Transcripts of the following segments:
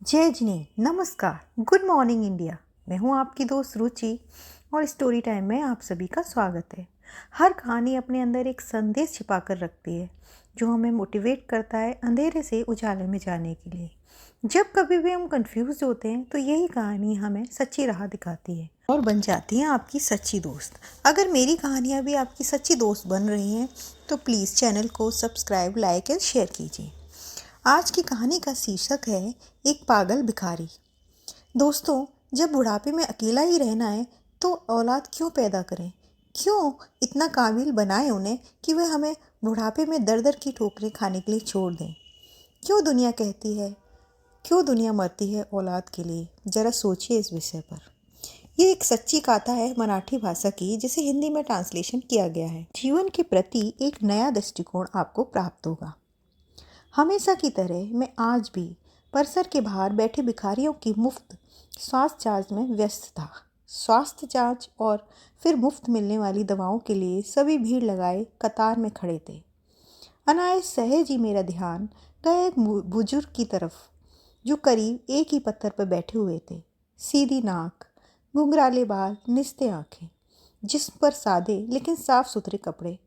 जय जिनी, नमस्कार, good morning India. मैं हूं आपकी दोस्त रुचि और स्टोरी टाइम में आप सभी का स्वागत है। हर कहानी अपने अंदर एक संदेश छिपा कर रखती है जो हमें मोटिवेट करता है अंधेरे से उजाले में जाने के लिए। जब कभी भी हम कंफ्यूज होते हैं तो यही कहानी हमें सच्ची राह दिखाती है और बन जाती है आपकी सच्ची दोस्त। अगर मेरी कहानियाँ भी आपकी सच्ची दोस्त बन रही हैं तो प्लीज़ चैनल को सब्सक्राइब, लाइक एंड शेयर कीजिए। आज की कहानी का शीर्षक है एक पागल भिखारी। दोस्तों, जब बुढ़ापे में अकेला ही रहना है तो औलाद क्यों पैदा करें? क्यों इतना काबिल बनाएं उन्हें कि वे हमें बुढ़ापे में दर दर की ठोकरें खाने के लिए छोड़ दें? क्यों दुनिया कहती है, क्यों दुनिया मरती है औलाद के लिए? जरा सोचिए इस विषय पर। ये एक सच्ची गाथा है मराठी भाषा की, जिसे हिंदी में ट्रांसलेशन किया गया है। जीवन के प्रति एक नया दृष्टिकोण आपको प्राप्त होगा। हमेशा की तरह मैं आज भी परिसर के बाहर बैठे भिखारियों की मुफ्त स्वास्थ्य जांच में व्यस्त था। स्वास्थ्य जांच और फिर मुफ्त मिलने वाली दवाओं के लिए सभी भीड़ लगाए कतार में खड़े थे। अनायास सहज ही मेरा ध्यान गया एक बुजुर्ग की तरफ जो करीब एक ही पत्थर पर बैठे हुए थे। सीधी नाक, घुंघराले बाल, निस्ते आंखें, जिस्म पर सादे लेकिन साफ सुथरे कपड़े।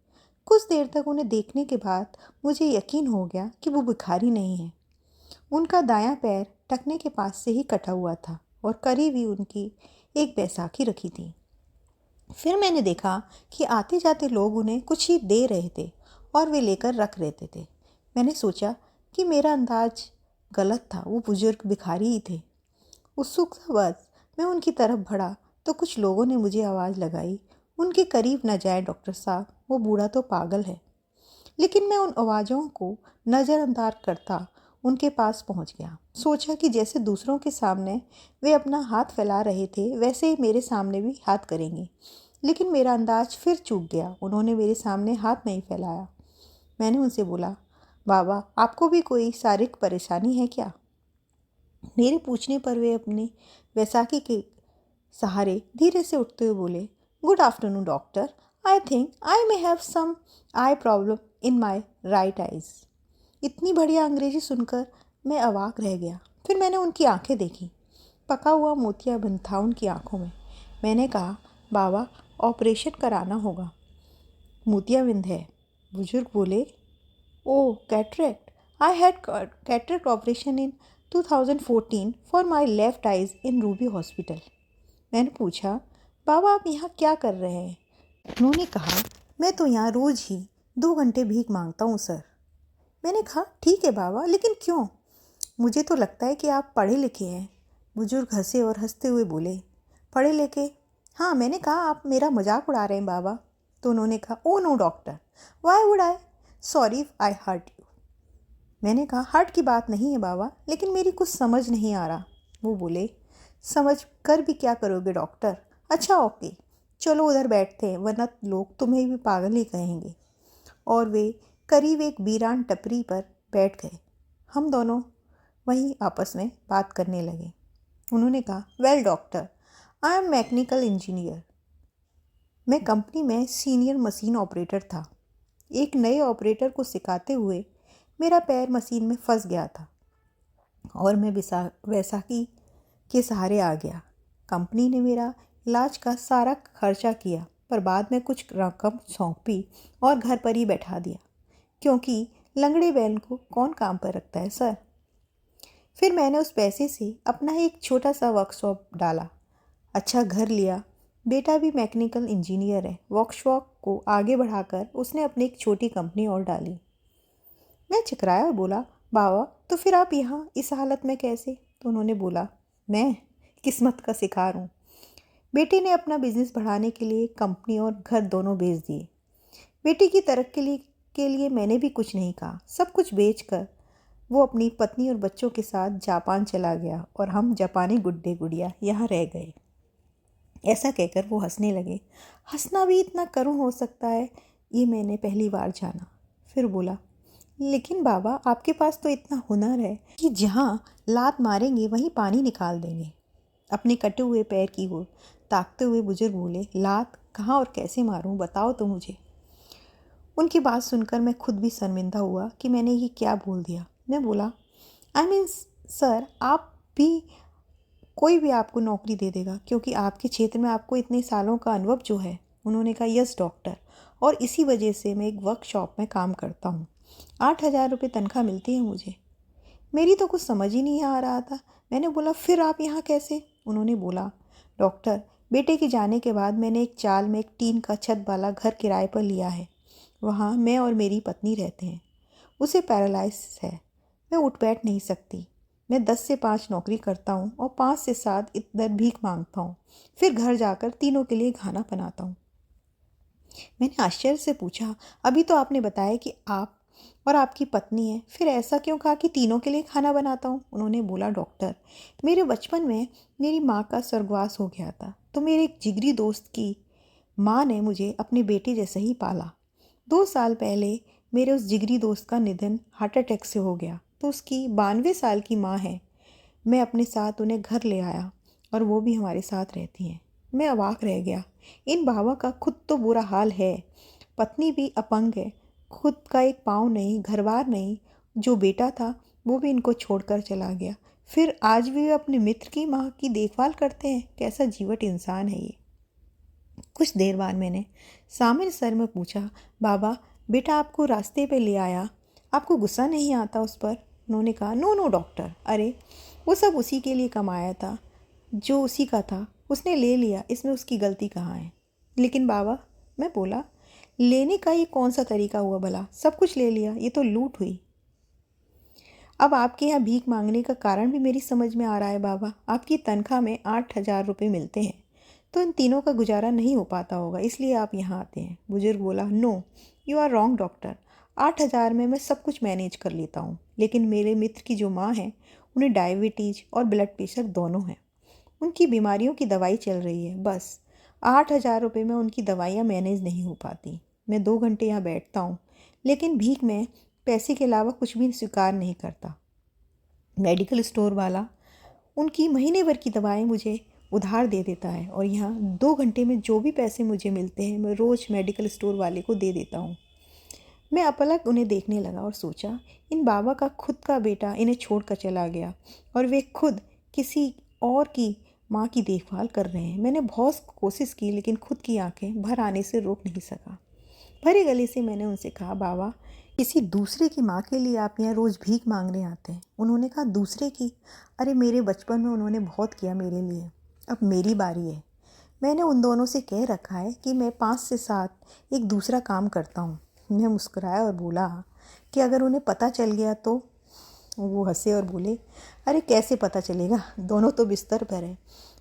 कुछ देर तक उन्हें देखने के बाद मुझे यकीन हो गया कि वो भिखारी नहीं है। उनका दायां पैर टखने के पास से ही कटा हुआ था और करीब ही उनकी एक बैसाखी रखी थी। फिर मैंने देखा कि आते जाते लोग उन्हें कुछ ही दे रहे थे और वे लेकर रख रहते थे। मैंने सोचा कि मेरा अंदाज गलत था, वो बुजुर्ग भिखारी ही थे। उत्सुकतावश मैं उनकी तरफ बढ़ा तो कुछ लोगों ने मुझे आवाज़ लगाई, उनके करीब न जाए डॉक्टर साहब, वो बूढ़ा तो पागल है। लेकिन मैं उन आवाज़ों को नज़रअंदाज करता उनके पास पहुंच गया। सोचा कि जैसे दूसरों के सामने वे अपना हाथ फैला रहे थे वैसे ही मेरे सामने भी हाथ करेंगे। लेकिन मेरा अंदाज फिर चूक गया, उन्होंने मेरे सामने हाथ नहीं फैलाया। मैंने उनसे बोला, बाबा आपको भी कोई शारीरिक परेशानी है क्या? मेरे पूछने पर वे अपनी वैसाखी के सहारे धीरे से उठते हुए बोले, good afternoon doctor, I think I may have some eye problem in my right eyes. इतनी बढ़िया अंग्रेजी सुनकर मैं अवाक रह गया। फिर मैंने उनकी आंखें देखी। पका हुआ मोतियाबिंद था उनकी आंखों में। मैंने कहा, बाबा ऑपरेशन कराना होगा। मोतियाबिंद है? बुजुर्ग बोले, oh cataract, I had cataract operation in 2014 for my left eyes in Ruby hospital. मैंने पूछा, बाबा आप यहाँ क्या कर रहे हैं? उन्होंने कहा, मैं तो यहाँ रोज़ ही 2 घंटे भीख मांगता हूँ सर। मैंने कहा, ठीक है बाबा, लेकिन क्यों? मुझे तो लगता है कि आप पढ़े लिखे हैं। बुजुर्ग हंसे और हंसते हुए बोले, पढ़े लिखे? हाँ। मैंने कहा, आप मेरा मजाक उड़ा रहे हैं बाबा। तो उन्होंने कहा, oh no doctor, why would I, sorry if I hurt you. मैंने कहा, हर्ट की बात नहीं है बाबा, लेकिन मेरी कुछ समझ नहीं आ रहा। वो बोले, समझ कर भी क्या करोगे डॉक्टर? अच्छा ओके, चलो उधर बैठते हैं, वरना लोग तुम्हें भी पागल ही कहेंगे। और वे करीब एक वीरान टपरी पर बैठ गए। हम दोनों वहीं आपस में बात करने लगे। उन्होंने कहा, well doctor, I am mechanical engineer. मैं कंपनी में सीनियर मशीन ऑपरेटर था। एक नए ऑपरेटर को सिखाते हुए मेरा पैर मशीन में फंस गया था और मैं वैसाखी के सहारे आ गया। कंपनी ने मेरा इलाज का सारा खर्चा किया, पर बाद में कुछ रकम सौंपी और घर पर ही बैठा दिया, क्योंकि लंगड़े बैल को कौन काम पर रखता है सर। फिर मैंने उस पैसे से अपना एक छोटा सा वर्कशॉप डाला, अच्छा घर लिया। बेटा भी मैकेनिकल इंजीनियर है। वर्कशॉप को आगे बढ़ाकर उसने अपनी एक छोटी कंपनी और डाली। मैं चकराया और बोला, बाबा तो फिर आप यहाँ इस हालत में कैसे? तो उन्होंने बोला, मैं किस्मत का शिकार हूँ। बेटे ने अपना बिजनेस बढ़ाने के लिए कंपनी और घर दोनों बेच दिए। बेटी की तरक्की के लिए मैंने भी कुछ नहीं कहा। सब कुछ बेचकर वो अपनी पत्नी और बच्चों के साथ जापान चला गया और हम जापानी गुड्डे गुड़िया यहाँ रह गए। ऐसा कहकर वो हंसने लगे। हंसना भी इतना करुण हो सकता है, ये मैंने पहली बार जाना। फिर बोला, लेकिन बाबा आपके पास तो इतना हुनर है कि जहाँ लात मारेंगे वहीं पानी निकाल देंगे। अपने कटे हुए पैर की ओर ताकते हुए बुजुर्ग बोले, लात कहाँ और कैसे मारूं, बताओ तो मुझे। उनकी बात सुनकर मैं खुद भी शर्मिंदा हुआ कि मैंने ये क्या बोल दिया। मैं बोला, आई मीन सर, आप भी कोई भी आपको नौकरी दे देगा, क्योंकि आपके क्षेत्र में आपको इतने सालों का अनुभव जो है। उन्होंने कहा यस डॉक्टर, और इसी वजह से मैं एक वर्कशॉप में काम करता हूँ। 8,000 रुपये तनख्वाह मिलती है मुझे। मेरी तो कुछ समझ ही नहीं आ रहा था। मैंने बोला फिर आप यहाँ कैसे? उन्होंने बोला डॉक्टर, बेटे के जाने के बाद मैंने एक चाल में एक टीन का छत वाला घर किराए पर लिया है। वहाँ मैं और मेरी पत्नी रहते हैं। उसे पैरालिसिस है, मैं उठ बैठ नहीं सकती। मैं 10 से 5 नौकरी करता हूँ और 5 से 7 इधर भीख मांगता हूँ, फिर घर जाकर तीनों के लिए खाना बनाता हूँ। मैंने आश्चर्य से पूछा, अभी तो आपने बताया कि आप और आपकी पत्नी है, फिर ऐसा क्यों कहा कि तीनों के लिए खाना बनाता हूँ? उन्होंने बोला डॉक्टर, मेरे बचपन में मेरी माँ का स्वर्गवास हो गया था, तो मेरे एक जिगरी दोस्त की माँ ने मुझे अपने बेटे जैसे ही पाला। 2 साल पहले मेरे उस जिगरी दोस्त का निधन हार्ट अटैक से हो गया, तो उसकी 92 साल की माँ है। मैं अपने साथ उन्हें घर ले आया और वो भी हमारे साथ रहती हैं। मैं अवाक रह गया। इन बाबा का खुद तो बुरा हाल है, पत्नी भी अपंग है, खुद का एक पाँव नहीं, घरबार नहीं। जो बेटा था वो भी इनको छोड़कर चला गया, फिर आज भी वे अपने मित्र की माँ की देखभाल करते हैं। कैसा जीवट इंसान है ये। कुछ देर बाद मैंने सामने सर में पूछा, बाबा बेटा आपको रास्ते पे ले आया, आपको गुस्सा नहीं आता उस पर? उन्होंने कहा नो नो डॉक्टर, अरे वो सब उसी के लिए कमाया था, जो उसी का था उसने ले लिया, इसमें उसकी गलती कहाँ है? लेकिन बाबा, मैं बोला, लेने का ये कौन सा तरीका हुआ भला? सब कुछ ले लिया, ये तो लूट हुई। अब आपके यहाँ भीख मांगने का कारण भी मेरी समझ में आ रहा है बाबा। आपकी तनख्वाह में 8,000 रुपये मिलते हैं, तो इन तीनों का गुजारा नहीं हो पाता होगा, इसलिए आप यहाँ आते हैं। बुजुर्ग बोला no, you are wrong doctor. 8,000 में मैं सब कुछ मैनेज कर लेता हूँ, लेकिन मेरे मित्र की जो माँ है उन्हें डायबिटीज और ब्लड प्रेशर दोनों हैं। उनकी बीमारियों की दवाई चल रही है, बस 8,000 रुपये में उनकी दवाइयाँ मैनेज नहीं हो पाती। मैं 2 घंटे यहाँ बैठता हूँ, लेकिन भीख में पैसे के अलावा कुछ भी स्वीकार नहीं करता। मेडिकल स्टोर वाला उनकी महीने भर की दवाएं मुझे उधार दे देता है, और यहाँ 2 घंटे में जो भी पैसे मुझे मिलते हैं मैं रोज़ मेडिकल स्टोर वाले को दे देता हूँ। मैं अपलक उन्हें देखने लगा और सोचा, इन बाबा का खुद का बेटा इन्हें छोड़कर चला गया और वे खुद किसी और की माँ की देखभाल कर रहे हैं। मैंने बहुत कोशिश की, लेकिन खुद की आंखें भर आने से रोक नहीं सका। भरे गले से मैंने उनसे कहा, बाबा किसी दूसरे की माँ के लिए आप यहाँ रोज़ भीख मांगने आते हैं? उन्होंने कहा दूसरे की? अरे मेरे बचपन में उन्होंने बहुत किया मेरे लिए, अब मेरी बारी है। मैंने उन दोनों से कह रखा है कि मैं 5 से 7 एक दूसरा काम करता हूँ। मैं मुस्कुराया और बोला कि अगर उन्हें पता चल गया तो? वो हंसे और बोले, अरे कैसे पता चलेगा, दोनों तो बिस्तर पर है,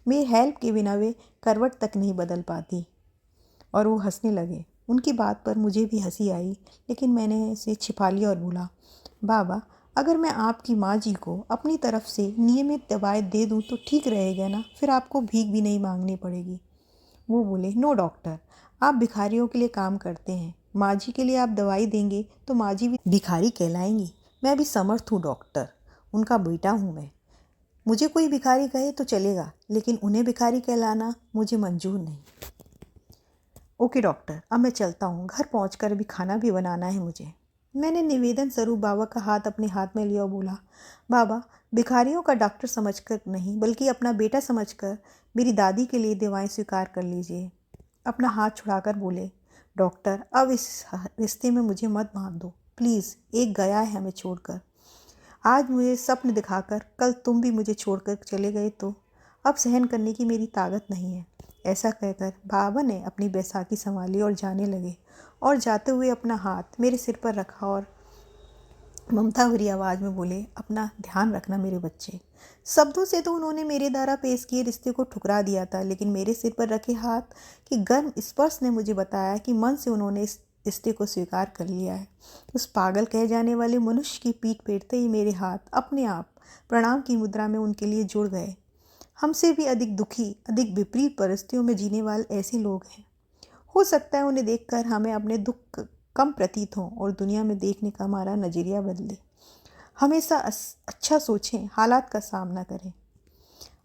मेरी हेल्प के बिना वे करवट तक नहीं बदल पाती। और वो हंसने लगे। उनकी बात पर मुझे भी हंसी आई, लेकिन मैंने इसे छिपा लिया और बोला, बाबा अगर मैं आपकी माँ जी को अपनी तरफ से नियमित दवाएं दे दूँ तो ठीक रहेगा ना, फिर आपको भीख भी नहीं मांगनी पड़ेगी। वो बोले, नो डॉक्टर, आप भिखारियों के लिए काम करते हैं, माँ जी के लिए आप दवाई देंगे तो माँ जी भी भिखारी कहलाएंगी। मैं भी समर्थ हूँ डॉक्टर, उनका बेटा हूँ मैं। मुझे कोई भिखारी कहे तो चलेगा, लेकिन उन्हें भिखारी कहलाना मुझे मंजूर नहीं। ओके डॉक्टर, अब मैं चलता हूँ, घर पहुँचकर अभी खाना भी बनाना है मुझे। मैंने निवेदन स्वरूप बाबा का हाथ अपने हाथ में लिया और बोला, बाबा भिखारियों का डॉक्टर समझकर नहीं, बल्कि अपना बेटा समझकर मेरी दादी के लिए दवाएं स्वीकार कर लीजिए। अपना हाथ छुड़ाकर बोले, डॉक्टर अब इस रिश्ते में मुझे मत बांध दो प्लीज़, एक गया है हमें छोड़कर। आज मुझे स्वप्न दिखाकर कल तुम भी मुझे छोड़कर चले गए तो अब सहन करने की मेरी ताकत नहीं है। ऐसा कहकर बाबा ने अपनी बैसाखी संभाली और जाने लगे, और जाते हुए अपना हाथ मेरे सिर पर रखा और ममता भरी आवाज़ में बोले, अपना ध्यान रखना मेरे बच्चे। शब्दों से तो उन्होंने मेरे द्वारा पेश किए रिश्ते को ठुकरा दिया था, लेकिन मेरे सिर पर रखे हाथ के गर्म स्पर्श ने मुझे बताया कि मन से उन्होंने इस रिश्ते को स्वीकार कर लिया है। उस पागल कहे जाने वाले मनुष्य की पीठ फेरते ही मेरे हाथ अपने आप प्रणाम की मुद्रा में उनके लिए जुड़ गए। हमसे भी अधिक दुखी, अधिक विपरीत परिस्थितियों में जीने वाले ऐसे लोग हैं। हो सकता है उन्हें देखकर हमें अपने दुख कम प्रतीत हो और दुनिया में देखने का हमारा नज़रिया बदले। हमेशा अच्छा सोचें, हालात का सामना करें।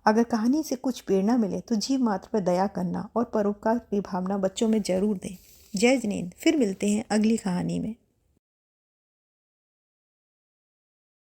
अगर कहानी से कुछ प्रेरणा मिले तो जीव मात्र पर दया करना और परोपकार की भावना बच्चों में जरूर दें। जय जिनेंद्र। फिर मिलते हैं अगली कहानी में।